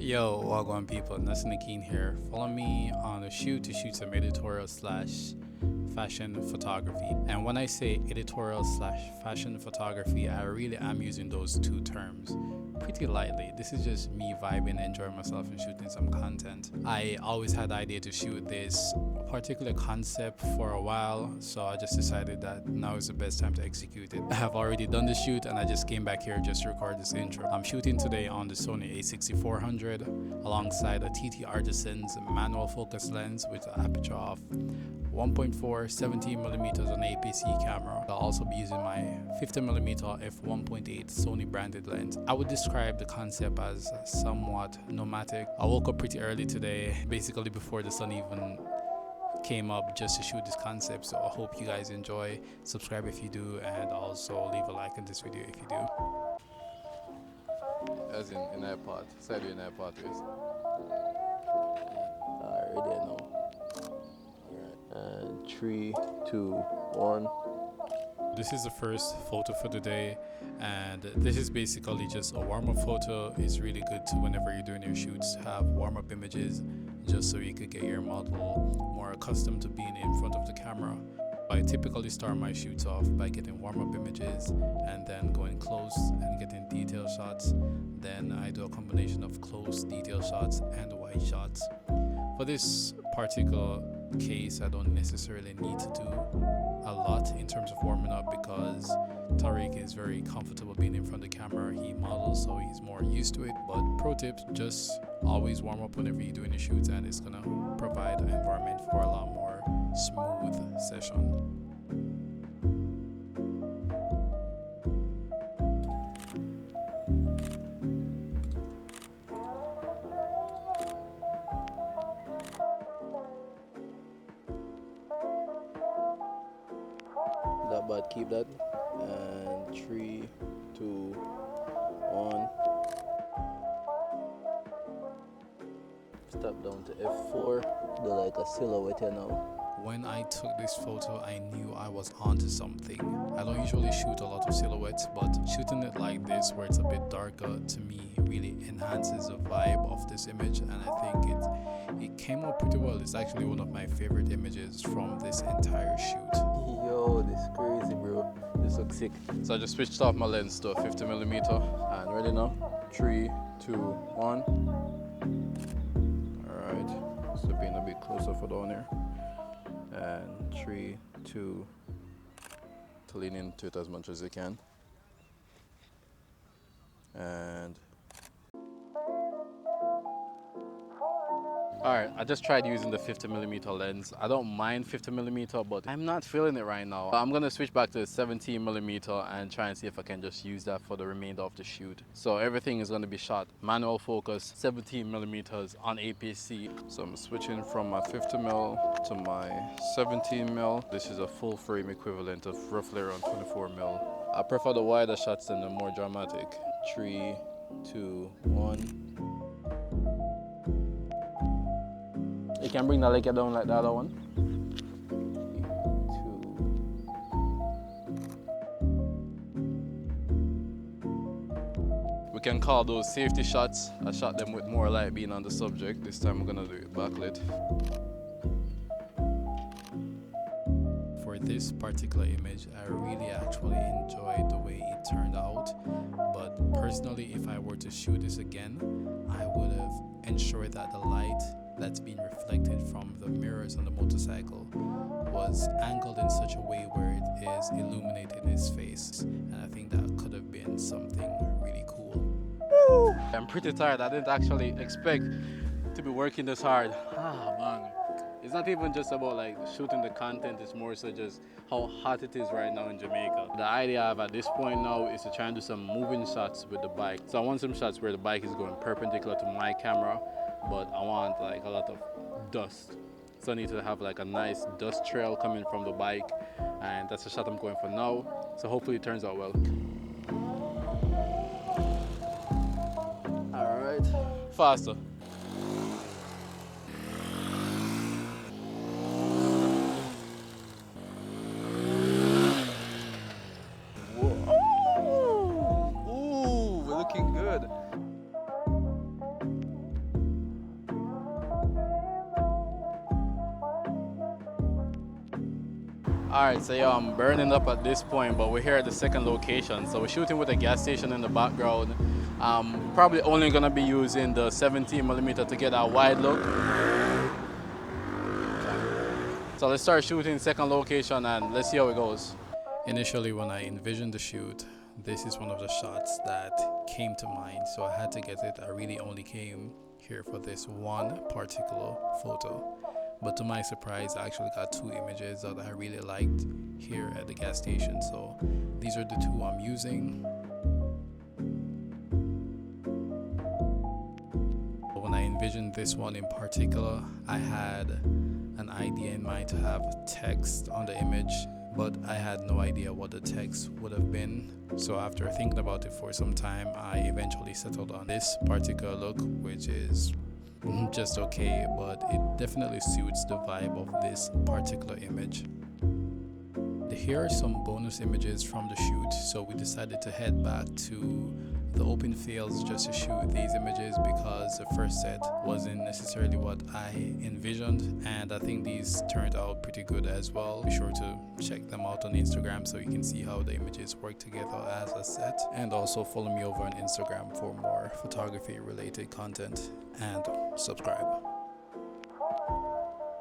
Yo, wagwan people, Nassan here. Follow me on a shoot to shoot some editorial slash fashion photography. And when I say editorial slash fashion photography, I really am using those two terms pretty lightly. This is just me vibing, enjoying myself and shooting some content. I always had the idea to shoot this particular concept for a while, so I just decided that now is the best time to execute it. I have already done the shoot and I just came back here just to record this intro. I'm shooting today on the Sony a6400 alongside a TT Artisan's manual focus lens with an aperture of 1.4 17mm on APC camera. I'll also be using my 50mm f1.8 Sony branded lens. I would describe the concept as somewhat nomadic. I woke up pretty early today, basically before the sun even came up, just to shoot this concept. So I hope you guys enjoy. Subscribe if you do, and also leave a like on this video if you do. As in airport, side in airport is. Already know. And 3, 2, 1. This is the first photo for the day, and this is basically just a warm-up photo. It's really good to, whenever you're doing your shoots, have warm-up images just so you could get your model more accustomed to being in front of the camera. I typically start my shoots off by getting warm-up images and then going close and getting detail shots. Then I do a combination of close detail shots and wide shots. For this particular case, I don't necessarily need to do a lot in terms of warming up because Tariques is very comfortable being in front of the camera. He models, so he's more used to it. But pro tip, just always warm up whenever you're doing your shoots, and it's gonna provide an environment for a lot more smooth session. That bad, keep that. And 3, 2, 1. Step down to F4. Do like a silhouette here now. When I took this photo, I knew I was onto something. I don't usually shoot a lot of silhouettes, but shooting it like this, where it's a bit darker, to me really enhances the vibe of this image, and I think it came out pretty well. It's actually one of my favorite images from this entire shoot. Yo, this is crazy, bro. This looks sick. So I just switched off my lens to a 50mm and ready now. 3, 2, 1. Alright, so being a bit closer for down here. And 3, 2, to lean into it as much as you can. And alright, I just tried using the 50mm lens. I don't mind 50mm, but I'm not feeling it right now. I'm gonna switch back to 17mm and try and see if I can just use that for the remainder of the shoot. So everything is gonna be shot manual focus, 17mm on APC. So I'm switching from my 50mm to my 17mm. This is a full frame equivalent of roughly around 24mm. I prefer the wider shots than the more dramatic. 3, 2, 1. You can bring the leg down like the other one. 3, 2. We can call those safety shots. I shot them with more light being on the subject. This time we're gonna do it backlit. For this particular image, I really actually enjoyed the way it turned out. But personally, if I were to shoot this again, I would have ensured that the light that's being reflected from the mirrors on the motorcycle was angled in such a way where it is illuminating his face, and I think that could have been something really cool. I'm pretty tired. I didn't actually expect to be working this hard. Man. It's not even just about like shooting the content, it's more so just how hot it is right now in Jamaica. The idea I have at this point now is to try and do some moving shots with the bike. So I want some shots where the bike is going perpendicular to my camera, but I want like a lot of dust. So I need to have like a nice dust trail coming from the bike, and that's the shot I'm going for now. So hopefully it turns out well. All right. Faster. Alright, so yeah, I'm burning up at this point, but we're here at the second location. So we're shooting with a gas station in the background. Probably only gonna be using the 17mm to get a wide look. So let's start shooting second location and let's see how it goes. Initially, when I envisioned the shoot, this is one of the shots that came to mind, so I had to get it. I really only came here for this one particular photo. But to my surprise, I actually got two images that I really liked here at the gas station. So these are the two I'm using. When I envisioned this one in particular, I had an idea in mind to have text on the image, but I had no idea what the text would have been. So after thinking about it for some time, I eventually settled on this particular look, which is just okay, but it definitely suits the vibe of this particular image. Here are some bonus images from the shoot, so we decided to head back to the open fields just to shoot these images because the first set wasn't necessarily what I envisioned, and I think these turned out pretty good as well. Be sure to check them out on Instagram so you can see how the images work together as a set, and also follow me over on Instagram for more photography related content and subscribe.